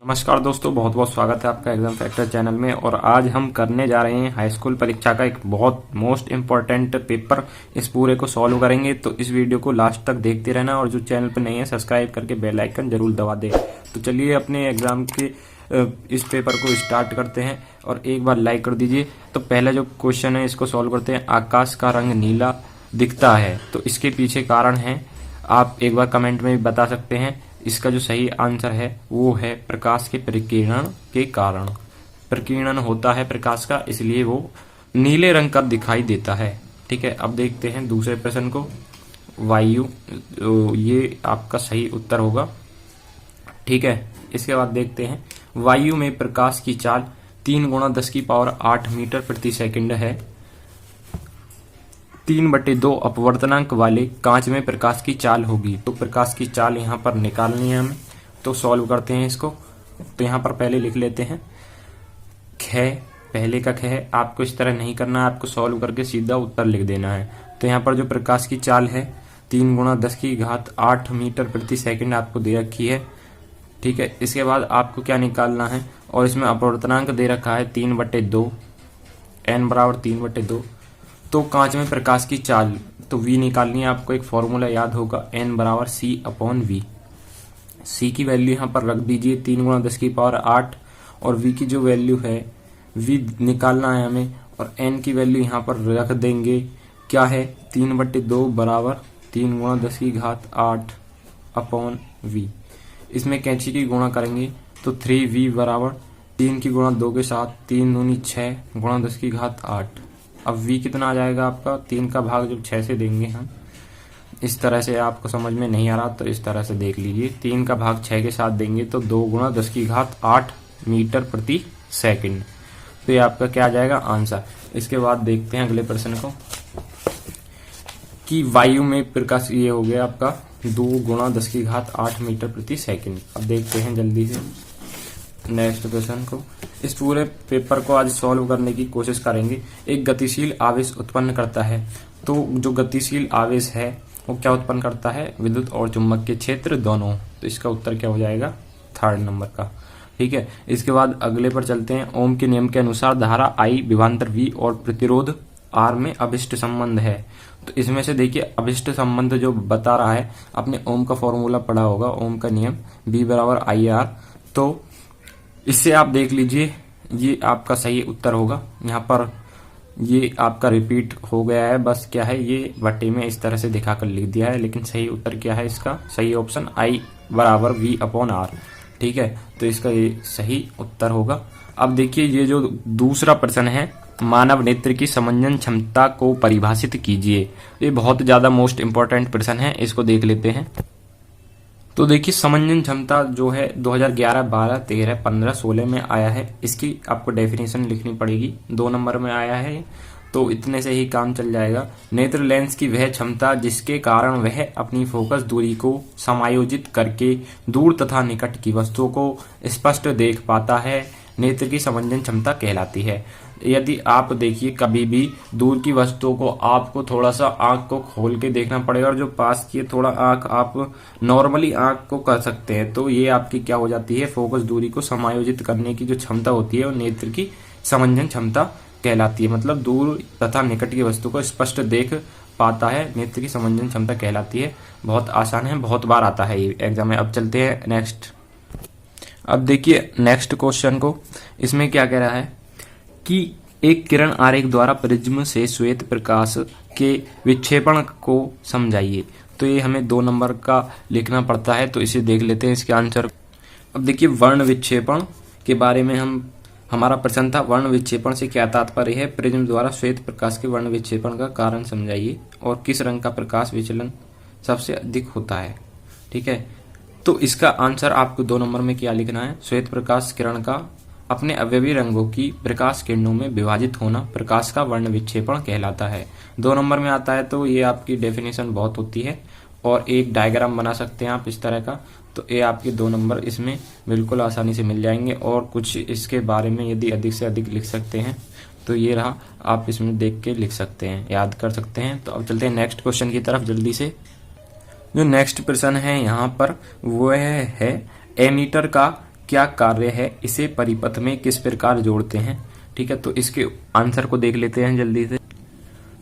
नमस्कार दोस्तों, बहुत बहुत स्वागत है आपका एग्जाम फैक्टर चैनल में। और आज हम करने जा रहे हैं हाई स्कूल परीक्षा का एक बहुत मोस्ट इम्पॉर्टेंट पेपर। इस पूरे को सॉल्व करेंगे, तो इस वीडियो को लास्ट तक देखते रहना और जो चैनल पर नहीं है सब्सक्राइब करके बेल आइकन जरूर दबा दे। तो चलिए अपने एग्जाम के इस पेपर को स्टार्ट करते हैं और एक बार लाइक कर दीजिए। तो पहला जो क्वेश्चन है इसको सॉल्व करते हैं। आकाश का रंग नीला दिखता है, तो इसके पीछे कारण है, आप एक बार कमेंट में भी बता सकते हैं। इसका जो सही आंसर है वो है प्रकाश के प्रकीर्णन के कारण। प्रकीर्णन होता है प्रकाश का, इसलिए वो नीले रंग का दिखाई देता है। ठीक है, अब देखते हैं दूसरे प्रश्न को। वायु, ये आपका सही उत्तर होगा। ठीक है, इसके बाद देखते हैं। वायु में प्रकाश की चाल 3 × 10⁸ मीटर प्रति सेकंड है। 3/2 अपवर्तनांक वाले कांच में प्रकाश की चाल होगी। तो प्रकाश की चाल यहाँ पर निकालनी है हमें, तो सॉल्व करते हैं इसको। तो यहाँ पर पहले लिख लेते हैं ख, पहले का ख है। आपको इस तरह नहीं करना है, आपको सॉल्व करके सीधा उत्तर लिख देना है। तो यहाँ पर जो प्रकाश की चाल है 3 × 10⁸ मीटर प्रति सेकंड आपको दे रखी है। ठीक है, इसके बाद आपको क्या निकालना है, और इसमें अपवर्तनांक दे रखा है 3/2, n बराबर 3/2। तो कांच में प्रकाश की चाल, तो v निकालनी है आपको। एक फॉर्मूला याद होगा, n बराबर c/v। c की वैल्यू यहाँ पर रख दीजिए 3 × 10⁸, और v की जो वैल्यू है v निकालना है हमें, और n की वैल्यू यहाँ पर रख देंगे। क्या है, 3/2 बराबर 3 × 10⁸/v। इसमें कैंची की गुणा करेंगे तो 3v बराबर 3 की गुणा 2 के साथ 3 दूनी 6 × 10⁸। अब v कितना आ जाएगा आपका, 3 का भाग जब 6 से देंगे हम, इस तरह से आपको समझ में नहीं आ रहा तो इस तरह से देख लीजिए। 3 का भाग 6 के साथ देंगे तो 2 × 10⁸ मीटर प्रति सेकंड। तो ये आपका क्या आ जाएगा आंसर। इसके बाद देखते हैं अगले प्रश्न को कि वायु में प्रकाश, ये हो गया आपका 2 × 10⁸ मीटर प्रति सेकंड। अब देखते हैं जल्दी से नेक्स्ट क्वेश्चन को। इस पूरे पेपर को आज सॉल्व करने की कोशिश करेंगे। एक गतिशील आवेश उत्पन्न करता है, तो जो गतिशील आवेश है वो क्या उत्पन्न करता है, विद्युत और चुंबक के क्षेत्र दोनों। तो इसका उत्तर क्या हो जाएगा, 3rd नंबर का। ठीक है, इसके बाद अगले पर चलते हैं। ओम के नियम के अनुसार धारा I विभवांतर V और प्रतिरोध R में अभिष्ट संबंध है। तो इसमें से देखिए अभिष्ट संबंध जो बता रहा है, आपने ओम का फॉर्मूला पढ़ा होगा, ओम का नियम V बराबर IR। तो इससे आप देख लीजिए, ये आपका सही उत्तर होगा। यहाँ पर ये आपका रिपीट हो गया है, बस क्या है, ये बट्टे में इस तरह से दिखाकर लिख दिया है, लेकिन सही उत्तर क्या है इसका, सही ऑप्शन I बराबर V/R। ठीक है, तो इसका ये सही उत्तर होगा। अब देखिए ये जो दूसरा प्रश्न है, मानव नेत्र की समंजन क्षमता को परिभाषित कीजिए। ये बहुत ज्यादा मोस्ट इंपॉर्टेंट प्रश्न है, इसको देख लेते हैं। तो देखिए समंजन क्षमता जो है 2011, 12, 13, 15, 16 में आया है। इसकी आपको डेफिनेशन लिखनी पड़ेगी, 2 नंबर में आया है, तो इतने से ही काम चल जाएगा। नेत्र लेंस की वह क्षमता जिसके कारण वह अपनी फोकस दूरी को समायोजित करके दूर तथा निकट की वस्तुओं को स्पष्ट देख पाता है, नेत्र की समंजन क्षमता कहलाती है। यदि आप देखिए कभी भी दूर की वस्तुओं को आपको थोड़ा सा आंख को खोल के देखना पड़ेगा, और जो पास की थोड़ा आंख आप नॉर्मली आंख को कर सकते हैं, तो ये आपकी क्या हो जाती है, फोकस दूरी को समायोजित करने की जो क्षमता होती है वो नेत्र की समंजन क्षमता कहलाती है। मतलब दूर तथा निकट की वस्तु को स्पष्ट देख पाता है, नेत्र की समंजन क्षमता कहलाती है। बहुत आसान है, बहुत बार आता है ये एग्जाम में। अब चलते हैं नेक्स्ट। अब देखिए नेक्स्ट क्वेश्चन को, इसमें क्या कह रहा है कि एक किरण आरेख द्वारा प्रिज्म से श्वेत प्रकाश के विक्षेपण को समझाइए। तो ये हमें 2 नंबर का लिखना पड़ता है, तो इसे देख लेते हैं इसके आंसर। अब देखिए वर्ण विक्षेपण के बारे में हमारा प्रश्न था। वर्ण विक्षेपण से क्या तात्पर्य है, प्रिज्म द्वारा श्वेत प्रकाश के वर्ण विक्षेपण का कारण समझाइए, और किस रंग का प्रकाश विचलन सबसे अधिक होता है। ठीक है, तो इसका आंसर आपको 2 नंबर में क्या लिखना है, श्वेत प्रकाश किरण का अपने अवयवी रंगों की प्रकाश किरणों में विभाजित होना प्रकाश का वर्ण विक्षेपण कहलाता है। 2 नंबर में आता है, तो ये आपकी डेफिनेशन बहुत होती है, और एक डायग्राम बना सकते हैं आप इस तरह का। तो ये आपके 2 नंबर इसमें बिल्कुल आसानी से मिल जाएंगे, और कुछ इसके बारे में यदि अधिक से अधिक लिख सकते हैं तो ये रहा, आप इसमें देख के लिख सकते हैं, याद कर सकते हैं। तो अब चलते हैं नेक्स्ट क्वेश्चन की तरफ जल्दी से। जो नेक्स्ट प्रश्न है यहाँ पर वो है एमीटर का क्या कार्य है, इसे परिपथ में किस प्रकार जोड़ते हैं। ठीक है, तो इसके आंसर को देख लेते हैं जल्दी से।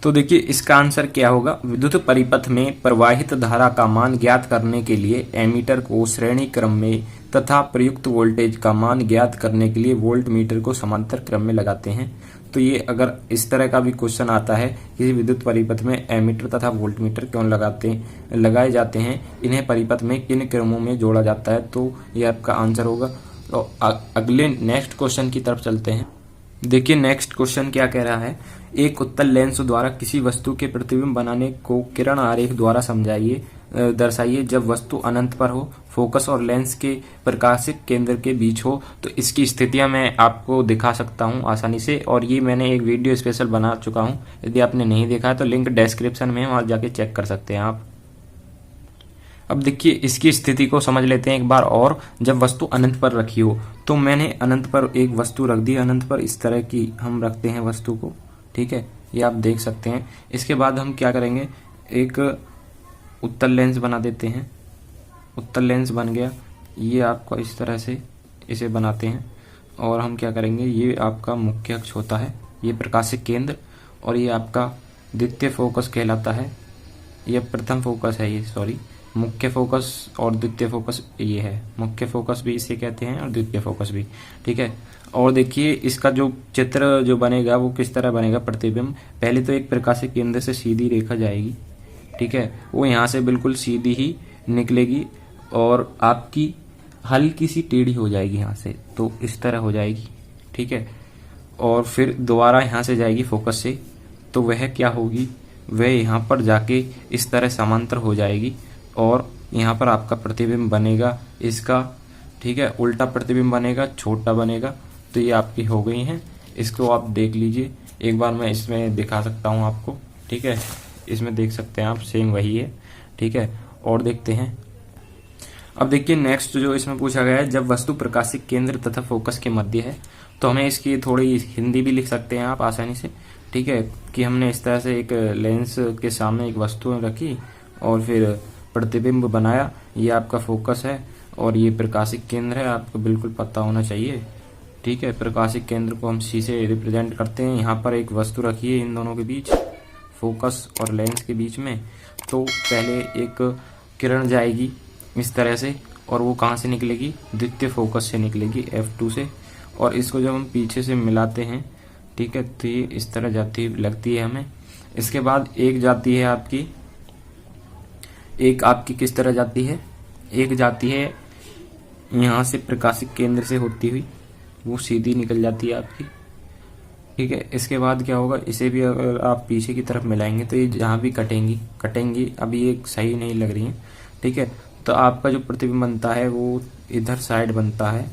तो देखिए इसका आंसर क्या होगा, विद्युत परिपथ में प्रवाहित धारा का मान ज्ञात करने के लिए एमीटर को श्रेणी क्रम में तथा प्रयुक्त वोल्टेज का मान ज्ञात करने के लिए वोल्ट मीटर को समांतर क्रम में लगाते हैं। तो ये अगर इस तरह का भी क्वेश्चन आता है, किसी विद्युत परिपथ में एमीटर तथा वोल्ट मीटर क्यों लगाए जाते हैं, इन्हें परिपथ में किन क्रमों में जोड़ा जाता है, तो ये आपका आंसर होगा। तो अगले नेक्स्ट क्वेश्चन की तरफ चलते हैं। देखिए नेक्स्ट क्वेश्चन क्या कह रहा है, एक उत्तल लेंस द्वारा किसी वस्तु के प्रतिबिंब बनाने को किरण आरेख द्वारा दर्शाइए जब वस्तु अनंत पर हो, फोकस और लेंस के प्रकाशिक केंद्र के बीच हो। तो इसकी स्थितियां मैं आपको दिखा सकता हूं आसानी से, और ये मैंने एक वीडियो स्पेशल बना चुका हूं। यदि आपने नहीं देखा है तो लिंक डिस्क्रिप्शन में है, वहां जाके चेक कर सकते हैं आप। अब देखिए इसकी स्थिति को समझ लेते हैं एक बार और। जब वस्तु अनंत पर रखी हो, तो मैंने अनंत पर एक वस्तु रख दी, अनंत पर इस तरह की हम रखते हैं वस्तु को। ठीक है, ये आप देख सकते हैं। इसके बाद हम क्या करेंगे, एक उत्तल लेंस बना देते हैं। उत्तल लेंस बन गया, ये आपको इस तरह से इसे बनाते हैं। और हम क्या करेंगे, ये आपका मुख्य अक्ष होता है, ये प्रकाशिक केंद्र, और ये आपका द्वितीय फोकस कहलाता है। ये प्रथम फोकस है, ये सॉरी मुख्य फोकस और द्वितीय फोकस ये है। मुख्य फोकस भी इसे कहते हैं और द्वितीय फोकस भी। ठीक है, और देखिए इसका जो चित्र जो बनेगा वो किस तरह बनेगा, प्रतिबिंब। पहले तो एक प्रकाशिक केंद्र से सीधी रेखा जाएगी। ठीक है, वो यहाँ से बिल्कुल सीधी ही निकलेगी और आपकी हल्की सी टेढ़ी हो जाएगी यहाँ से, तो इस तरह हो जाएगी। ठीक है, और फिर दोबारा यहाँ से जाएगी फोकस से, तो वह क्या होगी, वह यहाँ पर जाके इस तरह समांतर हो जाएगी और यहाँ पर आपका प्रतिबिंब बनेगा इसका। ठीक है, उल्टा प्रतिबिंब बनेगा, छोटा बनेगा। तो ये आपकी हो गई हैं। इसको आप देख लीजिए एक बार, मैं इसमें दिखा सकता हूँ आपको। ठीक है, इसमें देख सकते हैं आप, सेम वही है। ठीक है, और देखते हैं। अब देखिए नेक्स्ट जो इसमें पूछा गया है, जब वस्तु प्रकाशिक केंद्र तथा फोकस के मध्य है, तो हमें इसकी थोड़ी हिंदी भी लिख सकते हैं आप आसानी से। ठीक है, कि हमने इस तरह से एक लेंस के सामने एक वस्तु रखी और फिर प्रतिबिंब बनाया। ये आपका फोकस है और ये प्रकाशिक केंद्र है, आपको बिल्कुल पता होना चाहिए। ठीक है, प्रकाशिक केंद्र को हम सी से रिप्रेजेंट करते हैं। यहाँ पर एक वस्तु रखी है इन दोनों के बीच, फोकस और लेंस के बीच में। तो पहले एक किरण जाएगी इस तरह से, और वो कहाँ से निकलेगी, द्वितीय फोकस से निकलेगी, F2 से। और इसको जब हम पीछे से मिलाते हैं, ठीक है, तो ये इस तरह जाती लगती है हमें। इसके बाद एक जाती है आपकी, एक आपकी किस तरह जाती है, एक जाती है यहाँ से प्रकाशिक केंद्र से होती हुई, वो सीधी निकल जाती है आपकी। ठीक है, इसके बाद क्या होगा, इसे भी अगर आप पीछे की तरफ मिलाएंगे तो ये जहाँ भी कटेंगी। अभी ये सही नहीं लग रही है। ठीक है, तो आपका जो प्रतिबिंब बनता है वो इधर साइड बनता है।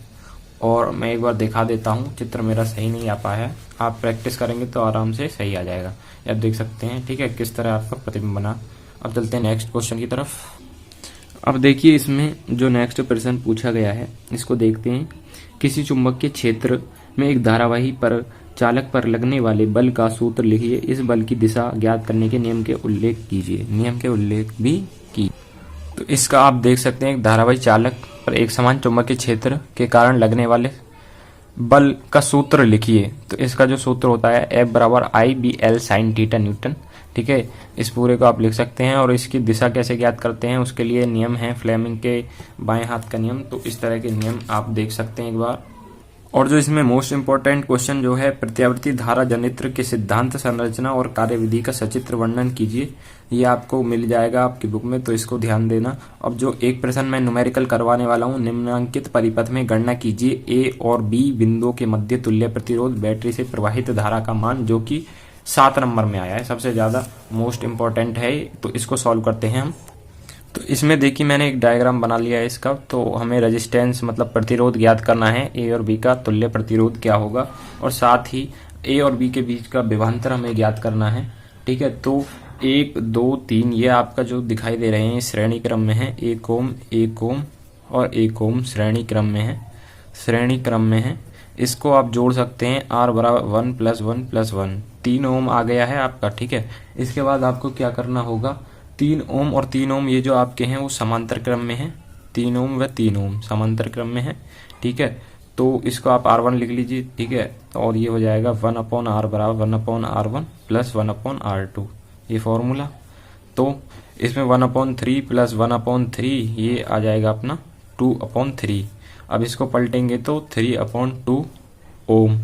और मैं एक बार दिखा देता हूँ, चित्र मेरा सही नहीं आ पाया है, आप प्रैक्टिस करेंगे तो आराम से सही आ जाएगा। आप देख सकते हैं। ठीक है, किस तरह आपका प्रतिबिंब बना। अब चलते हैं नेक्स्ट क्वेश्चन की तरफ। अब देखिए इसमें जो नेक्स्ट प्रश्न पूछा गया है, इसको देखते हैं। किसी चुंबक के क्षेत्र में एक धारावाही पर चालक पर लगने वाले बल का सूत्र लिखिए। इस बल की दिशा ज्ञात करने के नियम के उल्लेख कीजिए। नियम के उल्लेख भी की। तो इसका आप देख सकते हैं, एक धारावाही चालक पर एक समान चुंबकीय क्षेत्र के कारण लगने वाले बल का सूत्र लिखिए। तो इसका जो सूत्र होता है F बराबर IBL sin थीटा न्यूटन। ठीक है, इस पूरे को आप लिख सकते हैं। और इसकी दिशा कैसे ज्ञात करते हैं, उसके लिए नियम है फ्लेमिंग के बाएं हाथ का नियम। तो इस तरह के नियम आप देख सकते हैं एक बार। और जो इसमें मोस्ट इंपॉर्टेंट क्वेश्चन जो है, प्रत्यावर्ती धारा जनित्र के सिद्धांत, संरचना और कार्यविधि का सचित्र वर्णन कीजिए। ये आपको मिल जाएगा आपकी बुक में, तो इसको ध्यान देना। अब जो एक प्रश्न मैं न्यूमेरिकल करवाने वाला हूँ, निम्नांकित परिपथ में गणना कीजिए A और B बिंदुओं के मध्य तुल्य प्रतिरोध बैटरी से प्रवाहित धारा का मान, जो कि 7 नंबर में आया है, सबसे ज्यादा मोस्ट इंपॉर्टेंट है। तो इसको सॉल्व करते हैं हम। तो इसमें देखिए मैंने एक डायग्राम बना लिया है इसका। तो हमें रेजिस्टेंस मतलब प्रतिरोध ज्ञात करना है, A और B का तुल्य प्रतिरोध क्या होगा, और साथ ही A और B के बीच का विभवांतर हमें ज्ञात करना है। ठीक है, तो 1 2 3 ये आपका जो दिखाई दे रहे हैं श्रेणी क्रम में है। 1 ओम 1 ओम और 1 ओम श्रेणी क्रम में है। इसको आप जोड़ सकते हैं, R बराबर 1 + 1 + 1, 3 ओम आ गया है आपका। ठीक है, इसके बाद आपको क्या करना होगा, 3 ओम और 3 ओम ये जो आपके हैं वो समांतर क्रम में है। 3 ओम व 3 ओम समांतर क्रम में है। ठीक है। तो इसको आप R1 लिख लीजिए, ठीक है। और ये हो जाएगा 1/R बराबर 1/R1 प्लस 1/R2, ये फॉर्मूला। तो इसमें 1/3 प्लस 1/3 ये आ जाएगा अपना 2/3। अब इसको पलटेंगे तो 3/2 ओम,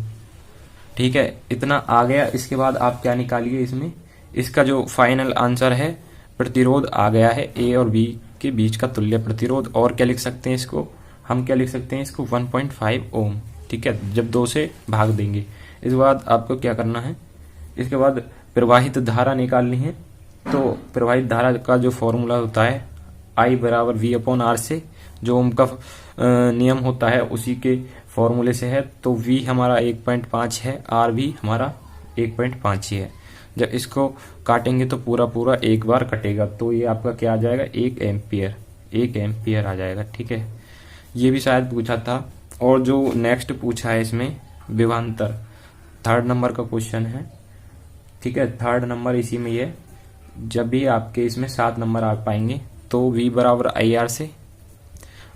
ठीक है। इतना आ गया। इसके बाद आप क्या निकालिए, इसमें इसका जो फाइनल आंसर है प्रतिरोध आ गया है ए और बी के बीच का तुल्य प्रतिरोध। और क्या लिख सकते हैं इसको, हम क्या लिख सकते हैं इसको 1.5 ओम, ठीक है, जब 2 से भाग देंगे। इसके बाद आपको क्या करना है, इसके बाद प्रवाहित धारा निकालनी है। तो प्रवाहित धारा का जो फॉर्मूला होता है I बराबर V/R से, जो ओम का नियम होता है उसी के फॉर्मूले से है। तो V हमारा 1.5 है, R भी हमारा 1.5 ही है। जब इसको काटेंगे तो पूरा पूरा एक बार कटेगा, तो ये आपका क्या आ जाएगा, 1 एम्पियर, 1 एम्पियर आ जाएगा, ठीक है। ये भी शायद पूछा था। और जो नेक्स्ट पूछा है इसमें विभवांतर, 3rd नंबर का क्वेश्चन है, ठीक है। 3rd नंबर इसी में ये, जब भी आपके इसमें 7 नंबर आ पाएंगे। तो V बराबर IR से,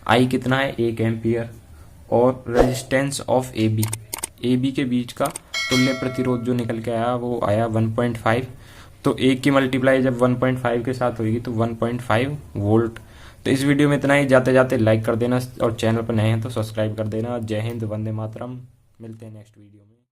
I कितना है 1 एम्पियर, और रेजिस्टेंस ऑफ AB के बीच का तुल्य प्रतिरोध जो निकल के आया वो आया 1.5। तो 1 की मल्टीप्लाई जब 1.5 के साथ होगी तो 1.5 वोल्ट। तो इस वीडियो में इतना ही। जाते जाते लाइक कर देना और चैनल पर नए हैं तो सब्सक्राइब कर देना। जय हिंद, वंदे मातरम। मिलते हैं नेक्स्ट वीडियो में।